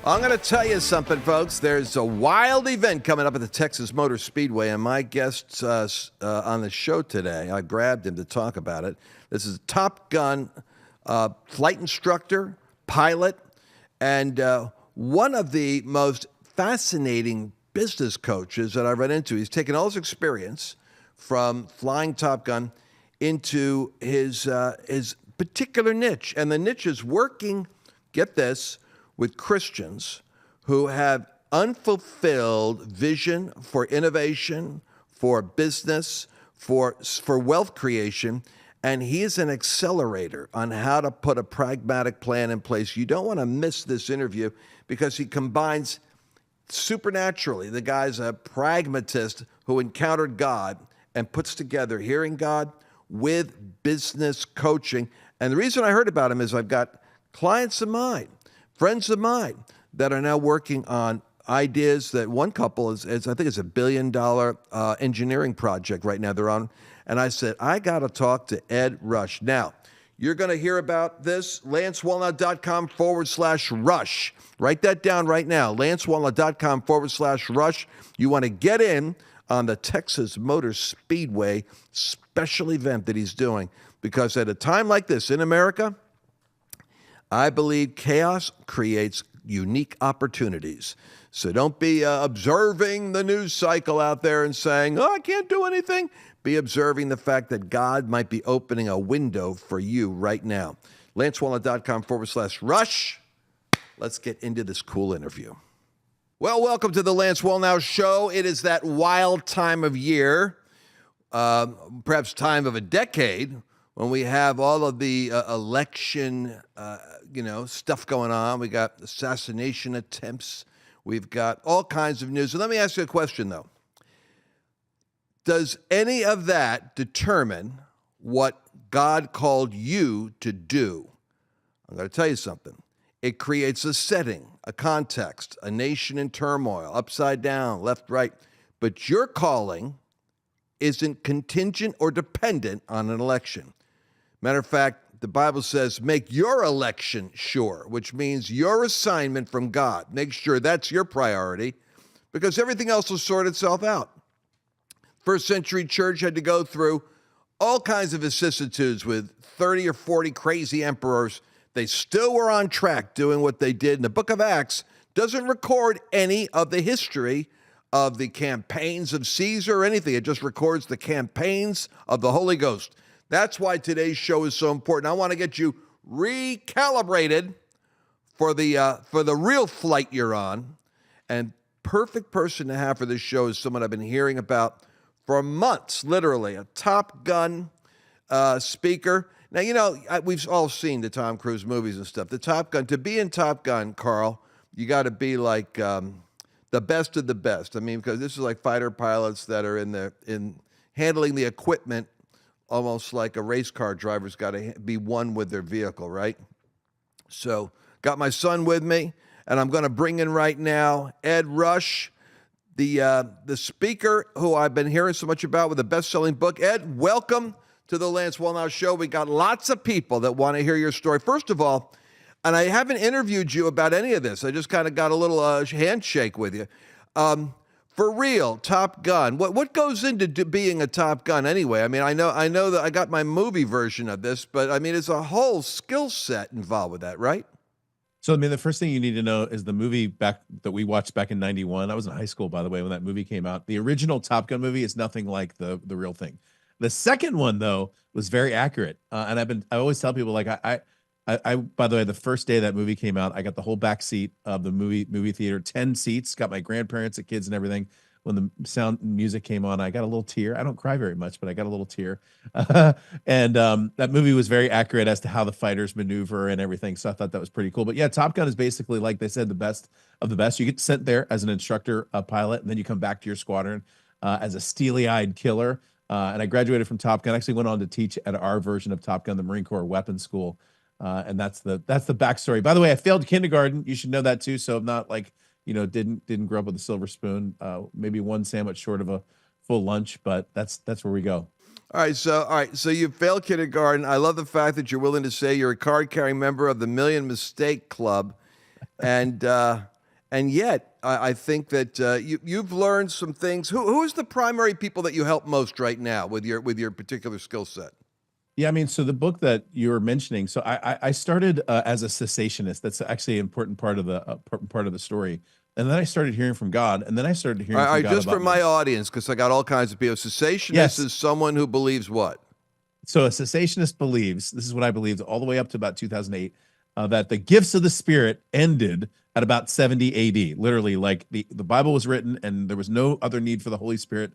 I'm going to tell you something, folks. There's a wild event coming up at the Texas Motor Speedway, and my guest on the show today, I grabbed him to talk about it. This is a Top Gun flight instructor, pilot, and one of the most fascinating business coaches that I've run into. He's taken all his experience from flying Top Gun into his particular niche, and the niche is working, get this, with Christians who have unfulfilled vision for innovation, for business, for wealth creation, and he is an accelerator on how to put a pragmatic plan in place. You don't want to miss this interview because he combines supernaturally. The guy's a pragmatist who encountered God and puts together hearing God with business coaching. And the reason I heard about him is I've got clients of mine, friends of mine that are now working on ideas that one couple is I think it's $1 billion engineering project right now they're on. And I said, I got to talk to Ed Rush. Now, you're going to hear about this, lancewallnau.com/rush. Write that down right now, lancewallnau.com/rush. You want to get in on the Texas Motor Speedway special event that he's doing, because at a time like this in America, I believe chaos creates unique opportunities. So don't be observing the news cycle out there and saying, oh, I can't do anything. Be observing the fact that God might be opening a window for you right now. lancewallnau.com/rush. Let's get into this cool interview. Well, welcome to the Lance Wallnau Show. It is that wild time of year, perhaps time of a decade, when we have all of the election, stuff going on. We got assassination attempts. We've got all kinds of news. So let me ask you a question, though. Does any of that determine what God called you to do? I'm going to tell you something. It creates a setting, a context, a nation in turmoil, upside down, left, right. But your calling isn't contingent or dependent on an election. Matter of fact, the Bible says, make your election sure, which means your assignment from God. Make sure that's your priority, because everything else will sort itself out. First century church had to go through all kinds of vicissitudes with 30 or 40 crazy emperors. They still were on track doing what they did. And the book of Acts doesn't record any of the history of the campaigns of Caesar or anything. It just records the campaigns of the Holy Ghost. That's why today's show is so important. I want to get you recalibrated for the real flight you're on. And perfect person to have for this show is someone I've been hearing about for months, literally, a Top Gun speaker. Now, we've all seen the Tom Cruise movies and stuff. The Top Gun, to be in Top Gun, Carl, you got to be like the best of the best. I mean, because this is like fighter pilots that are in handling the equipment, almost like a race car driver's got to be one with their vehicle, right? So, got my son with me, and I'm going to bring in right now Ed Rush, the speaker who I've been hearing so much about with a best-selling book. Ed, welcome to the Lance Wallnau Show. We got lots of people that want to hear your story. First of all, and I haven't interviewed you about any of this. I just kind of got a little handshake with you. For real, Top Gun. What goes into being a Top Gun anyway? I mean, I know that I got my movie version of this, but I mean, it's a whole skill set involved with that, right? So, I mean, the first thing you need to know is the movie that we watched back in '91. I was in high school, by the way, when that movie came out. The original Top Gun movie is nothing like the real thing. The second one, though, was very accurate. And I always tell people, like, I by the way, the first day that movie came out, I got the whole back seat of the movie theater, 10 seats, got my grandparents, the kids and everything. When the sound and music came on, I got a little tear. I don't cry very much, but I got a little tear. And that movie was very accurate as to how the fighters maneuver and everything. So I thought that was pretty cool. But yeah, Top Gun is basically, like they said, the best of the best. You get sent there as an instructor, a pilot, and then you come back to your squadron as a steely-eyed killer. And I graduated from Top Gun. I actually went on to teach at our version of Top Gun, the Marine Corps Weapons School. And that's the backstory. By the way, I failed kindergarten. You should know that too. So I'm not like, didn't grow up with a silver spoon. Maybe one sandwich short of a full lunch, but that's where we go. All right, so you failed kindergarten. I love the fact that you're willing to say you're a card-carrying member of the Million Mistake Club, and And yet, I think that you've learned some things. Who is the primary people that you help most right now with your particular skill set? Yeah, I mean, so the book that you were mentioning, so I started as a cessationist. That's actually an important part of the story. And then I started hearing from God, and then I started hearing All from right, God just for about my my audience, because I got all kinds of people. Cessationist yes. is someone who believes what? So a cessationist believes, this is what I believed all the way up to about 2008, that the gifts of the Spirit ended at about 70 AD. Literally, like the Bible was written and there was no other need for the Holy Spirit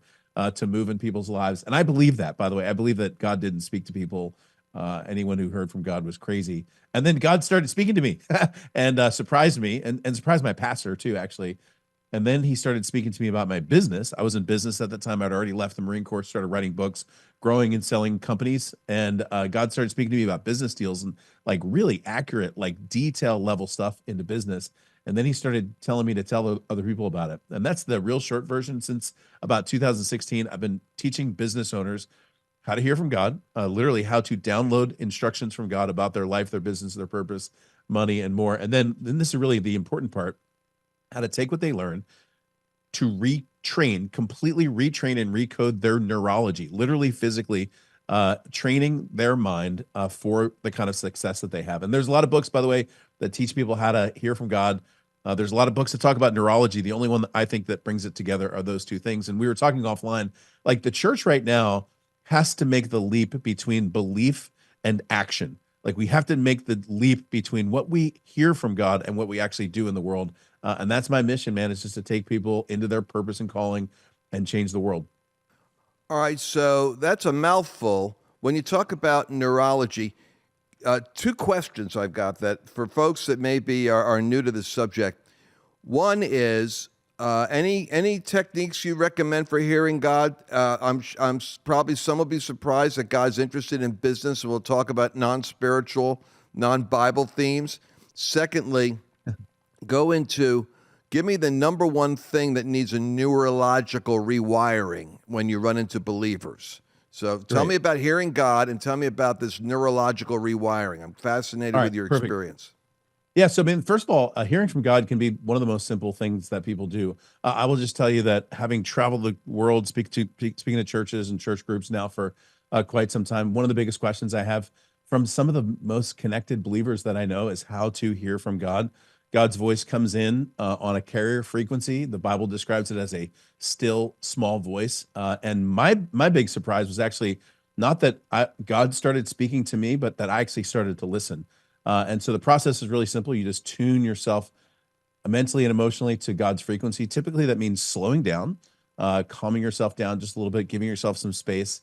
to move in people's lives. And I believe that, by the way. I believe that God didn't speak to people. Anyone who heard from God was crazy. And then God started speaking to me and surprised me and surprised my pastor too, actually. And then he started speaking to me about my business. I was in business at the time. I'd already left the Marine Corps, started writing books, growing and selling companies. And God started speaking to me about business deals and like really accurate, like detail level stuff into business. And then he started telling me to tell other people about it. And that's the real short version. Since about 2016, I've been teaching business owners how to hear from God, literally how to download instructions from God about their life, their business, their purpose, money, and more. And then this is really the important part, how to take what they learn to completely retrain and recode their neurology, literally physically training their mind for the kind of success that they have. And there's a lot of books, by the way, that teach people how to hear from God. There's a lot of books that talk about neurology. The only one that I think that brings it together are those two things. And we were talking offline, like the church right now has to make the leap between belief and action. Like we have to make the leap between what we hear from God and what we actually do in the world. And that's my mission, man, is just to take people into their purpose and calling and change the world. All right, so that's a mouthful. When you talk about neurology, two questions I've got that for folks that maybe are new to this subject. One is any techniques you recommend for hearing God? Probably some will be surprised that God's interested in business, and we'll talk about non-spiritual, non-Bible themes. Secondly, give me the number one thing that needs a neurological rewiring when you run into believers. So tell Right. me about hearing God and tell me about this neurological rewiring. I'm fascinated All with right. your Perfect. experience. Yeah. So, I mean, first of all, hearing from God can be one of the most simple things that people do. I will just tell you that having traveled the world, speaking to churches and church groups now for quite some time, one of the biggest questions I have from some of the most connected believers that I know is how to hear from God. God's voice comes in on a carrier frequency. The Bible describes it as a still small voice. And my big surprise was actually not that God started speaking to me, but that I actually started to listen. And so the process is really simple. You just tune yourself mentally and emotionally to God's frequency. Typically, that means slowing down, calming yourself down just a little bit, giving yourself some space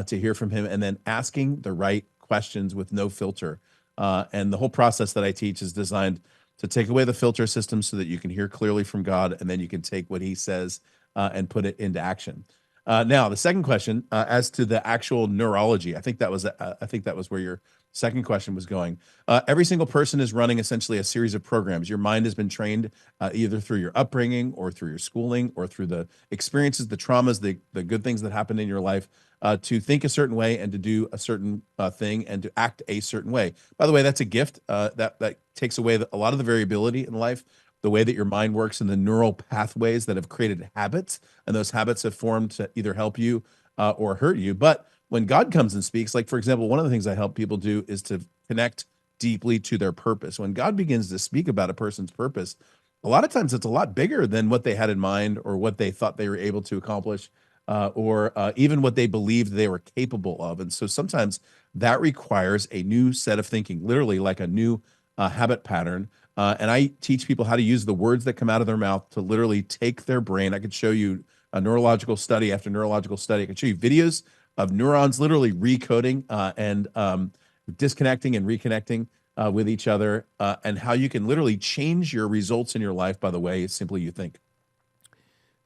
to hear from Him, and then asking the right questions with no filter. And the whole process that I teach is designed to take away the filter system so that you can hear clearly from God, and then you can take what He says and put it into action. Now, the second question, as to the actual neurology, I think that was where your second question was going. Every single person is running essentially a series of programs. Your mind has been trained either through your upbringing or through your schooling or through the experiences, the traumas, the good things that happened in your life to think a certain way and to do a certain thing and to act a certain way. By the way, that's a gift that takes away a lot of the variability in life, the way that your mind works and the neural pathways that have created habits, and those habits have formed to either help you or hurt you. But when God comes and speaks, like for example, one of the things I help people do is to connect deeply to their purpose. When God begins to speak about a person's purpose, a lot of times it's a lot bigger than what they had in mind or what they thought they were able to accomplish, or even what they believed they were capable of. And so sometimes that requires a new set of thinking, literally like a new habit pattern. And I teach people how to use the words that come out of their mouth to literally take their brain. I could show you a neurological study after neurological study. I could show you videos of neurons literally recoding and disconnecting and reconnecting with each other, and how you can literally change your results in your life by the way simply you think.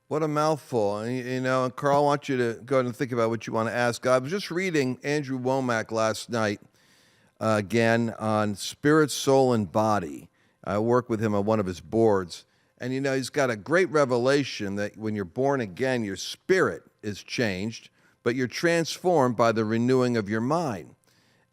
What a mouthful. And Carl, I want you to go ahead and think about what you want to ask. I was just reading Andrew Womack last night, again, on spirit, soul, and body. I work with him on one of his boards. And, he's got a great revelation that when you're born again, your spirit is changed, but you're transformed by the renewing of your mind.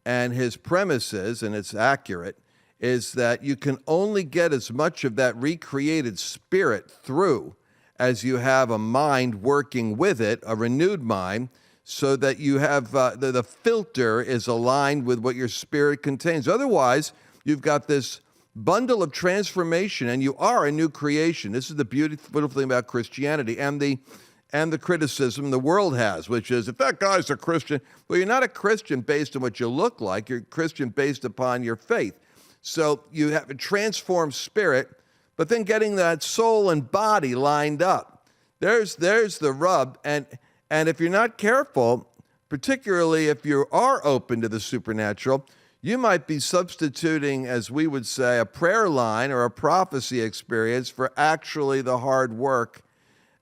And his premise is, and it's accurate, is that you can only get as much of that recreated spirit through as you have a mind working with it, a renewed mind, so that you have the filter is aligned with what your spirit contains. Otherwise, you've got this bundle of transformation, and you are a new creation. This is the beautiful thing about Christianity and the criticism the world has, which is, if that guy's a Christian, well, you're not a Christian based on what you look like. You're a Christian based upon your faith. So you have a transformed spirit, but then getting that soul and body lined up. There's the rub. And if you're not careful, particularly if you are open to the supernatural, you might be substituting, as we would say, a prayer line or a prophecy experience for actually the hard work.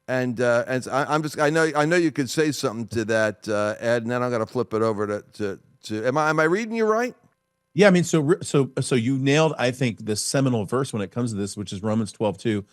And I know you could say something to that, Ed, and then I'm going to flip it over to am I reading you right? Yeah, I mean, so you nailed, I think, the seminal verse when it comes to this, which is Romans 12:2.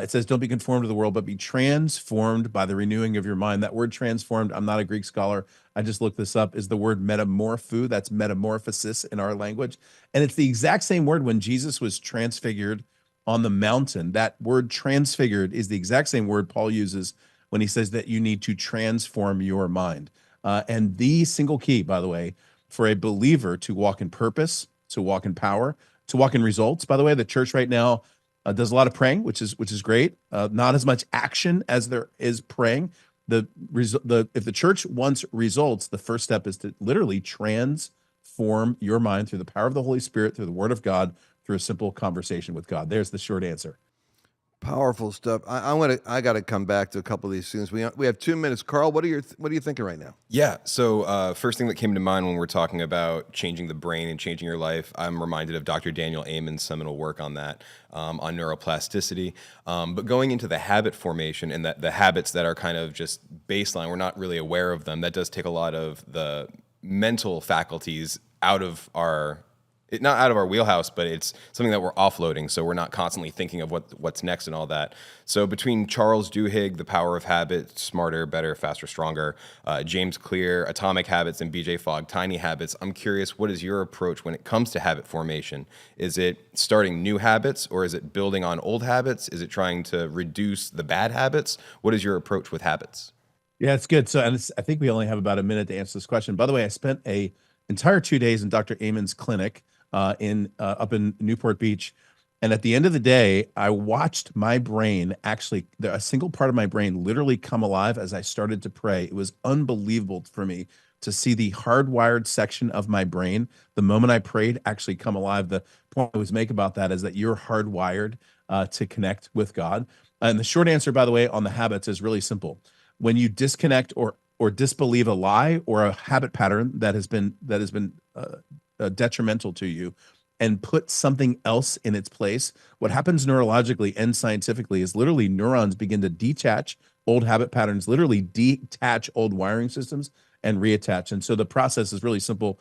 It says, "Don't be conformed to the world, but be transformed by the renewing of your mind." That word "transformed," I'm not a Greek scholar. I just looked this up. Is the word metamorpho? That's metamorphosis in our language, and it's the exact same word when Jesus was transfigured on the mountain. That word "transfigured" is the exact same word Paul uses when he says that you need to transform your mind. And the single key, by the way, for a believer to walk in purpose, to walk in power, to walk in results. By the way, the church right now does a lot of praying, which is great. Not as much action as there is praying. If the church wants results, the first step is to literally transform your mind through the power of the Holy Spirit, through the Word of God, through a simple conversation with God. There's the short answer. Powerful stuff. I got to come back to a couple of these things. We have 2 minutes. Carl, what are you thinking right now? Yeah. So first thing that came to mind when we're talking about changing the brain and changing your life, I'm reminded of Dr. Daniel Amen's seminal work on that, on neuroplasticity. But going into the habit formation and the habits that are kind of just baseline, we're not really aware of them. That does take a lot of the mental faculties out of not out of our wheelhouse, but it's something that we're offloading, so we're not constantly thinking of what's next and all that. So between Charles Duhigg, The Power of Habit, Smarter, Better, Faster, Stronger, James Clear, Atomic Habits, and BJ Fogg, Tiny Habits, I'm curious, what is your approach when it comes to habit formation? Is it starting new habits, or is it building on old habits? Is it trying to reduce the bad habits? What is your approach with habits? Yeah, it's good. So, I think we only have about a minute to answer this question. By the way, I spent a entire 2 days in Dr. Amen's clinic up in Newport Beach. And at the end of the day, I watched my brain a single part of my brain literally come alive as I started to pray. It was unbelievable for me to see the hardwired section of my brain, the moment I prayed, actually come alive. The point I always make about that is that you're hardwired to connect with God. And the short answer, by the way, on the habits is really simple. When you disconnect or disbelieve a lie or a habit pattern that has been detrimental to you, and put something else in its place, what happens neurologically and scientifically is literally neurons begin to detach old habit patterns, literally detach old wiring systems and reattach. And so the process is really simple,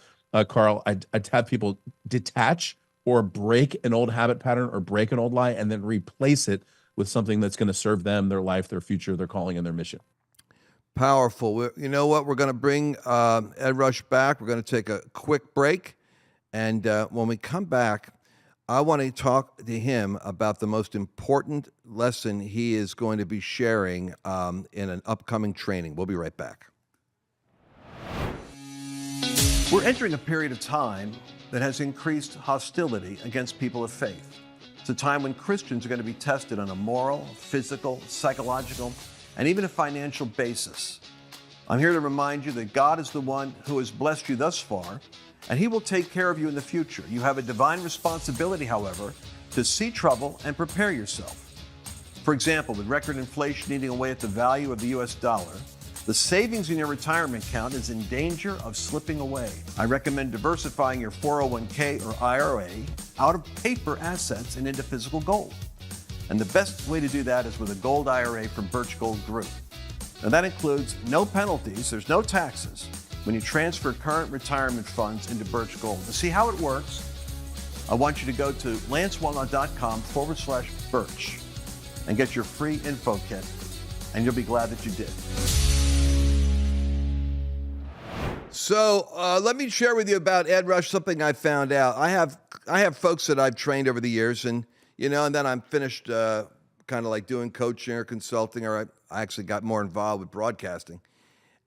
Carl. I'd have people detach or break an old habit pattern or break an old lie and then replace it with something that's going to serve them, their life, their future, their calling, and their mission. Powerful. You know what? We're going to bring Ed Rush back. We're going to take a quick break. And when we come back, I want to talk to him about the most important lesson he is going to be sharing in an upcoming training. We'll be right back. We're entering a period of time that has increased hostility against people of faith. It's a time when Christians are going to be tested on a moral, physical, psychological, and even a financial basis. I'm here to remind you that God is the one who has blessed you thus far, and He will take care of you in the future. You have a divine responsibility, however, to see trouble and prepare yourself. For example, with record inflation eating away at the value of the US dollar, the savings in your retirement account is in danger of slipping away. I recommend diversifying your 401k or IRA out of paper assets and into physical gold. And the best way to do that is with a gold IRA from Birch Gold Group. Now that includes no penalties, there's no taxes when you transfer current retirement funds into Birch Gold. To see how it works, I want you to go to lancewallnau.com/Birch and get your free info kit, and you'll be glad that you did. So let me share with you about Ed Rush, something I found out. I have folks that I've trained over the years, and and then I'm finished kind of like doing coaching or consulting, or I actually got more involved with broadcasting.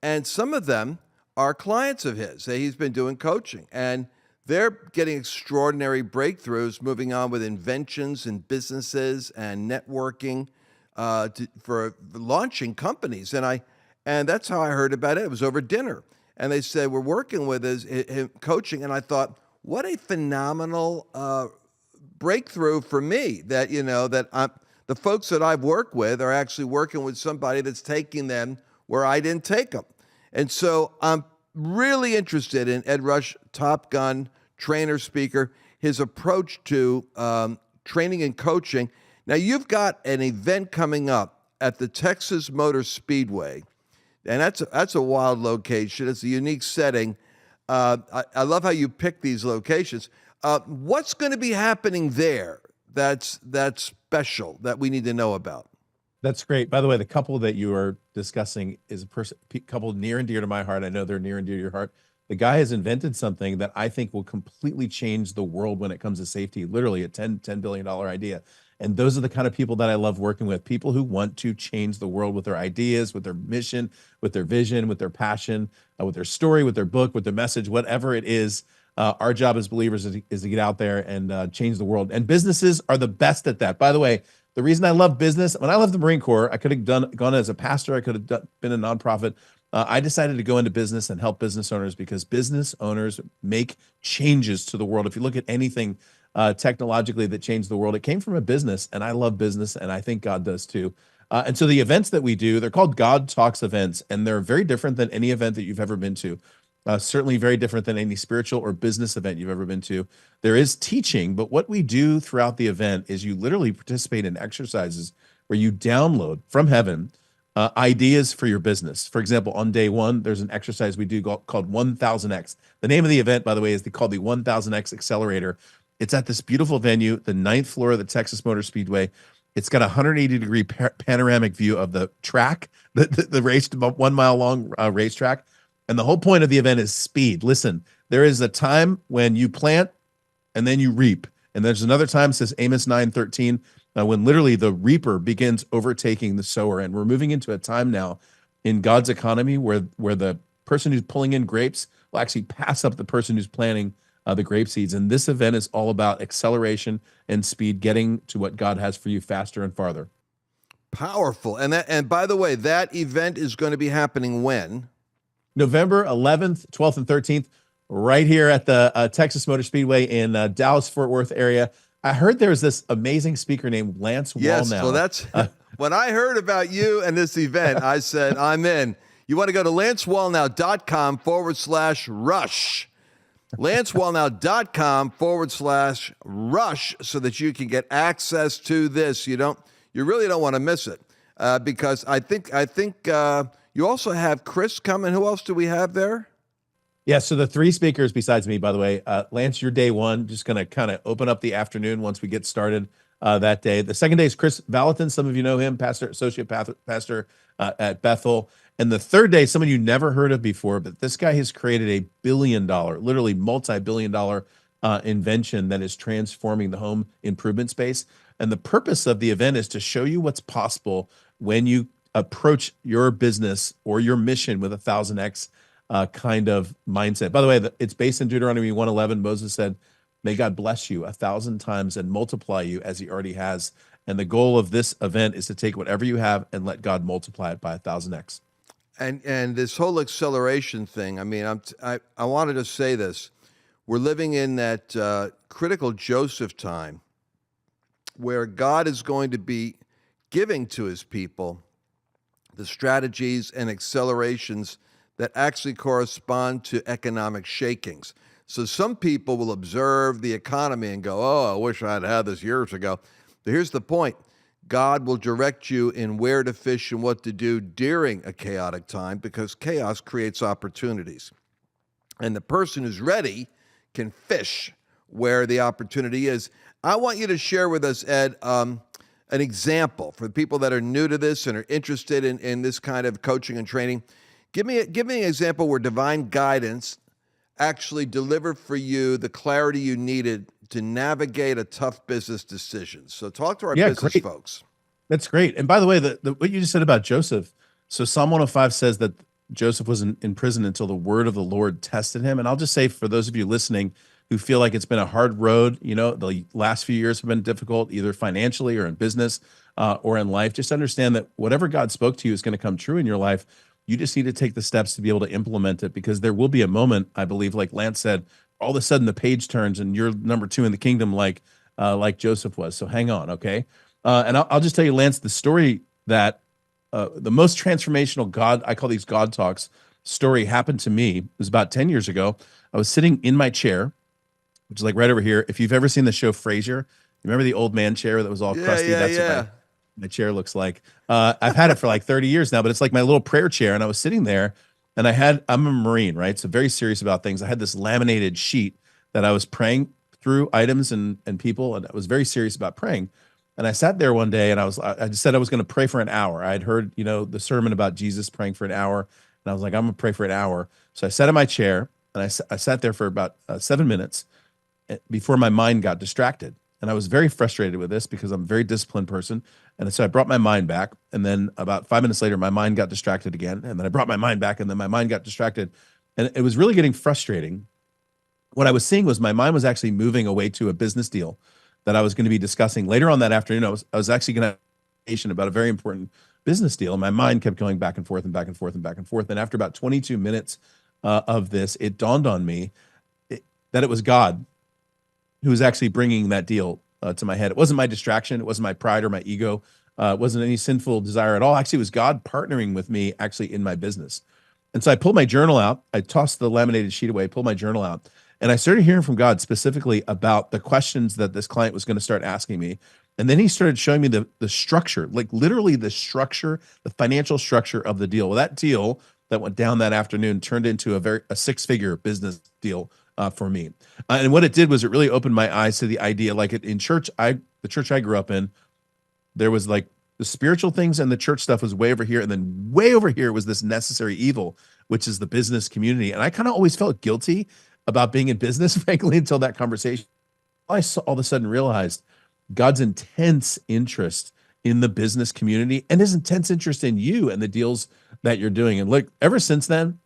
And some of them are clients of his. He's been doing coaching, and they're getting extraordinary breakthroughs, moving on with inventions and businesses and networking for launching companies. And that's how I heard about it. It was over dinner. And they said, we're working with him coaching. And I thought, what a phenomenal breakthrough for me that, the folks that I've worked with are actually working with somebody that's taking them where I didn't take them. And so I'm really interested in Ed Rush, Top Gun, trainer, speaker, his approach to training and coaching. Now, you've got an event coming up at the Texas Motor Speedway. And that's a wild location. It's a unique setting. I love how you pick these locations. What's going to be happening there that's special that we need to know about? That's great. By the way, the couple that you are discussing is a couple near and dear to my heart. I know they're near and dear to your heart. The guy has invented something that I think will completely change the world when it comes to safety, literally a $10 billion idea. And those are the kind of people that I love working with, people who want to change the world with their ideas, with their mission, with their vision, with their passion, with their story, with their book, with their message, whatever it is. Our job as believers is to get out there and change the world. And businesses are the best at that. By the way, the reason I love business, when I left the Marine Corps, I could have gone as a pastor. I could have been a nonprofit. I decided to go into business and help business owners because business owners make changes to the world. If you look at anything technologically that changed the world, it came from a business, and I love business, and I think God does too. And so the events that we do, they're called God Talks events, and they're very different than any event that you've ever been to. Certainly very different than any spiritual or business event you've ever been to. There is teaching, but what we do throughout the event is you literally participate in exercises where you download from heaven ideas for your business. For example, on day one, there's an exercise we do called 1000X. The name of the event, by the way, is called the 1000X Accelerator. It's at this beautiful venue, the 9th floor of the Texas Motor Speedway. It's got a 180-degree panoramic view of the track, the race, about 1 mile long racetrack. And the whole point of the event is speed. Listen, there is a time when you plant and then you reap. And there's another time, says Amos 9:13, when literally the reaper begins overtaking the sower. And we're moving into a time now in God's economy where the person who's pulling in grapes will actually pass up the person who's planting the grape seeds. And this event is all about acceleration and speed, getting to what God has for you faster and farther. Powerful. And by the way, that event is going to be happening when? November 11th, 12th, and 13th, right here at the Texas Motor Speedway in Dallas-Fort Worth area. I heard there was this amazing speaker named Lance Wallnau. Yes, well, that's when I heard about you and this event, I said, I'm in. You want to go to lancewallnau.com/rush. lancewallnau.com/rush so that you can get access to this. You really don't want to miss it because I think you also have Chris coming. Who else do we have there? Yeah, so the three speakers besides me, by the way, Lance, you're day one, just going to kind of open up the afternoon once we get started that day. The second day is Chris Valentin. Some of you know him, associate pastor at Bethel. And the third day, someone you never heard of before, but this guy has created a billion-dollar, literally multi-billion-dollar invention that is transforming the home improvement space. And the purpose of the event is to show you what's possible when you approach your business or your mission with 1000X kind of mindset. By the way, it's based in Deuteronomy 1:11. Moses said, may God bless you 1,000 times and multiply you as he already has. And the goal of this event is to take whatever you have and let God multiply it by 1000X. And this whole acceleration thing, I mean, I wanted to say this. We're living in that critical Joseph time where God is going to be giving to his people the strategies and accelerations that actually correspond to economic shakings. So some people will observe the economy and go, oh, I wish I'd had this years ago. But here's the point. God will direct you in where to fish and what to do during a chaotic time because chaos creates opportunities. And the person who's ready can fish where the opportunity is. I want you to share with us, Ed, an example for the people that are new to this and are interested in this kind of coaching and training. Give me an example where divine guidance actually delivered for you the clarity you needed to navigate a tough business decision. So talk to our Yeah, business great. folks. That's great. And by the way, what you just said about Joseph. So Psalm 105 says that Joseph was in prison until the word of the Lord tested him. And I'll just say for those of you listening who feel like it's been a hard road, the last few years have been difficult, either financially or in business or in life, just understand that whatever God spoke to you is going to come true in your life. You just need to take the steps to be able to implement it, because there will be a moment, I believe, like Lance said, all of a sudden the page turns and you're number 2 in the kingdom, like Joseph was. So hang on, okay? And I'll just tell you, Lance, the story that the most transformational God, I call these God talks, story happened to me. It was about 10 years ago. I was sitting in my chair, which is like right over here. If you've ever seen the show Frasier, you remember the old man chair that was all crusty? That's what my chair looks like. I've had it for like 30 years now, but it's like my little prayer chair. And I was sitting there and I'm a Marine, right? So very serious about things. I had this laminated sheet that I was praying through items and people, and I was very serious about praying. And I sat there one day and I just said I was going to pray for an hour. I had heard, the sermon about Jesus praying for an hour. And I was like, I'm going to pray for an hour. So I sat in my chair and I sat there for about 7 minutes before my mind got distracted. And I was very frustrated with this because I'm a very disciplined person. And so I brought my mind back. And then about 5 minutes later, my mind got distracted again. And then I brought my mind back, and then my mind got distracted. And it was really getting frustrating. What I was seeing was my mind was actually moving away to a business deal that I was going to be discussing later on that afternoon. I was actually going to have a conversation about a very important business deal. And my mind kept going back and forth and back and forth and back and forth. And after about 22 minutes of this, it dawned on me that it was God who was actually bringing that deal to my head. It wasn't my distraction. It wasn't my pride or my ego. It wasn't any sinful desire at all. Actually, it was God partnering with me actually in my business. And so I pulled my journal out. I tossed the laminated sheet away, pulled my journal out, and I started hearing from God specifically about the questions that this client was going to start asking me. And then he started showing me the structure, like literally the structure, the financial structure of the deal. Well, that deal that went down that afternoon turned into a 6-figure business deal for me. And what it did was it really opened my eyes to the idea, like in church, the church I grew up in, there was like the spiritual things and the church stuff was way over here. And then way over here was this necessary evil, which is the business community. And I kind of always felt guilty about being in business, frankly, until that conversation. I all of a sudden realized God's intense interest in the business community and his intense interest in you and the deals that you're doing. And look, ever since then,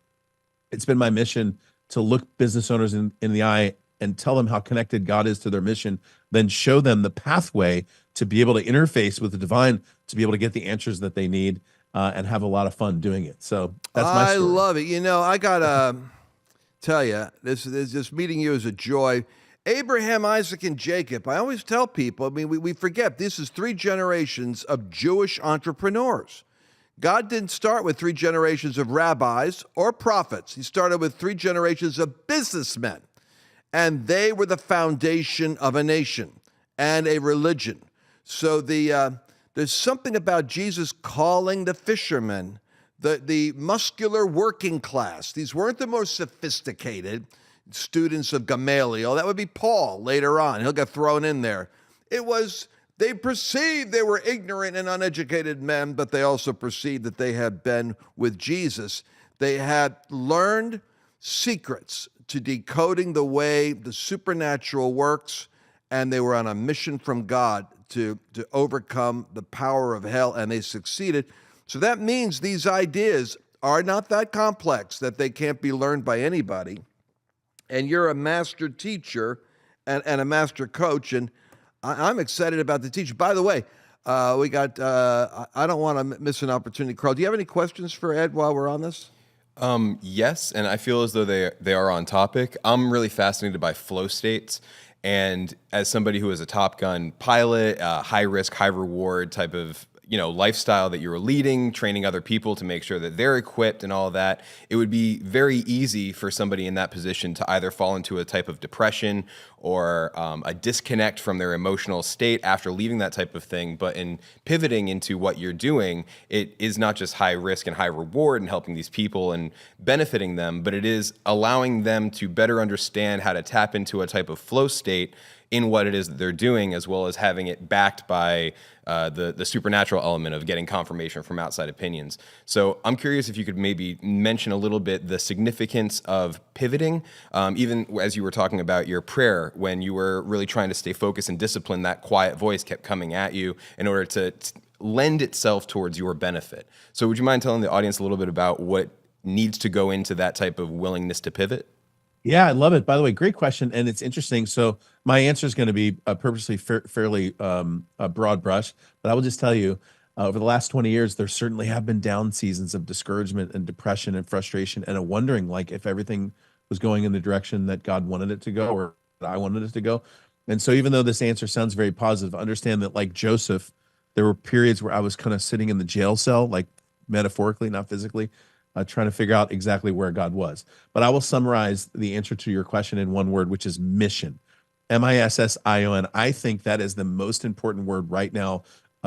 it's been my mission to look business owners in the eye and tell them how connected God is to their mission, then show them the pathway to be able to interface with the divine, to be able to get the answers that they need and have a lot of fun doing it. So that's my story. I love it. I got to tell you, this meeting you is a joy. Abraham, Isaac, and Jacob. I always tell people, we forget this is 3 generations of Jewish entrepreneurs. God didn't start with 3 generations of rabbis or prophets. He started with 3 generations of businessmen. And they were the foundation of a nation and a religion. So there's something about Jesus calling the fishermen, the muscular working class. These weren't the most sophisticated students of Gamaliel. That would be Paul later on. He'll get thrown in there. They perceived they were ignorant and uneducated men, but they also perceived that they had been with Jesus. They had learned secrets to decoding the way the supernatural works, and they were on a mission from God to overcome the power of hell, and they succeeded. So that means these ideas are not that complex, that they can't be learned by anybody. And you're a master teacher and a master coach, and I'm excited about the teaching. By the way, we got, I don't want to miss an opportunity. Carl, do you have any questions for Ed while we're on this? Yes, and I feel as though they are on topic. I'm really fascinated by flow states. And as somebody who is a Top Gun pilot, high risk, high reward type of lifestyle that you're leading, training other people to make sure that they're equipped and all of that, it would be very easy for somebody in that position to either fall into a type of depression or a disconnect from their emotional state after leaving that type of thing. But in pivoting into what you're doing, it is not just high risk and high reward and helping these people and benefiting them, but it is allowing them to better understand how to tap into a type of flow state in what it is that they're doing, as well as having it backed by the supernatural element of getting confirmation from outside opinions. So I'm curious if you could maybe mention a little bit the significance of pivoting, even as you were talking about your prayer, when you were really trying to stay focused and disciplined, that quiet voice kept coming at you in order to lend itself towards your benefit. So would you mind telling the audience a little bit about what needs to go into that type of willingness to pivot? Yeah, I love it. By the way, great question, and it's interesting. So my answer is going to be purposely fairly a broad brush, but I will just tell you, over the last 20 years, there certainly have been down seasons of discouragement and depression and frustration and a wondering, like, if everything was going in the direction that God wanted it to go or that I wanted it to go. And so even though this answer sounds very positive, understand that, like Joseph, there were periods where I was kind of sitting in the jail cell, like metaphorically, not physically, trying to figure out exactly where God was. But I will summarize the answer to your question in one word, which is mission. M-I-S-S-I-O-N. I think that is the most important word right now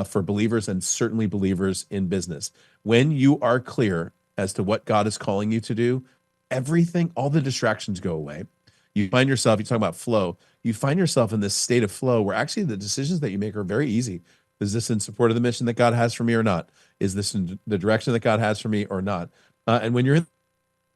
for believers and certainly believers in business. When you are clear as to what God is calling you to do, everything, all the distractions go away. You find yourself, you talk about flow, you find yourself in this state of flow where actually the decisions that you make are very easy. Is this in support of the mission that God has for me or not? Is this in the direction that God has for me or not? And when you're in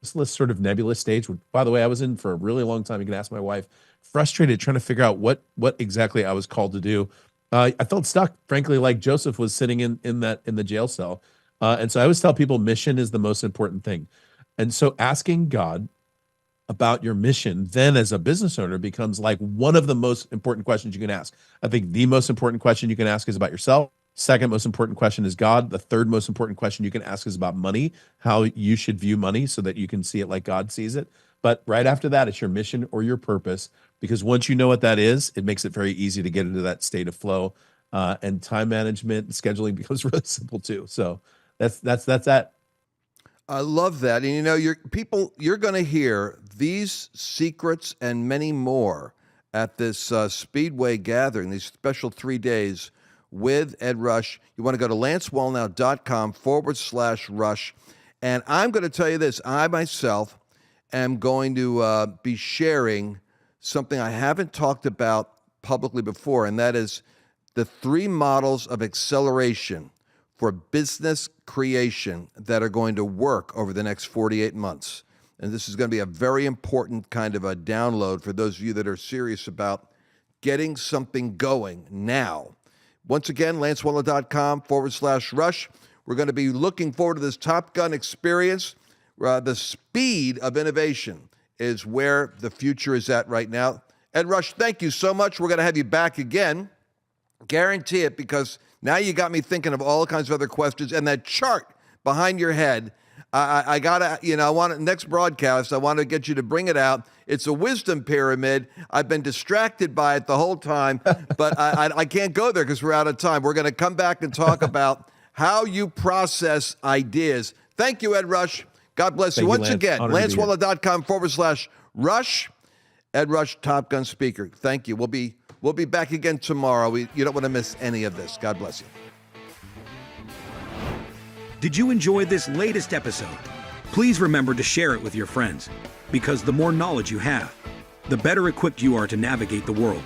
this sort of nebulous stage, which, by the way, I was in for a really long time, you can ask my wife, frustrated trying to figure out what exactly I was called to do. I felt stuck, frankly, like Joseph was sitting in the jail cell. And so I always tell people mission is the most important thing. And so asking God about your mission then as a business owner becomes like one of the most important questions you can ask. I think the most important question you can ask is about yourself. Second most important question is God. The third most important question you can ask is about money, how you should view money so that you can see it like God sees it. But right after that, it's your mission or your purpose, because once you know what that is, it makes it very easy to get into that state of flow, and time management and scheduling becomes really simple too. So that's that. I love that. And you're going to hear these secrets and many more at this Speedway gathering, these special 3 days with Ed Rush. You want to go to lancewallnau.com/Rush. And I'm going to tell you this. I myself am going to be sharing something I haven't talked about publicly before, and that is the 3 models of acceleration for business creation that are going to work over the next 48 months. And this is going to be a very important kind of a download for those of you that are serious about getting something going now. Once again, lancewallnau.com/Rush. We're going to be looking forward to this Top Gun experience. The speed of innovation is where the future is at right now. Ed Rush, thank you so much. We're going to have you back again. Guarantee it, because now you got me thinking of all kinds of other questions. And that chart behind your head, I want it next broadcast. I want to get you to bring it out. It's a wisdom pyramid. I've been distracted by it the whole time, but I can't go there because we're out of time. We're going to come back and talk about how you process ideas. Thank you, Ed Rush. God bless you. Once again, lancewallnau.com/Rush. Ed Rush, Top Gun speaker. Thank you. We'll be back again tomorrow. You don't want to miss any of this. God bless you. Did you enjoy this latest episode? Please remember to share it with your friends, because the more knowledge you have, the better equipped you are to navigate the world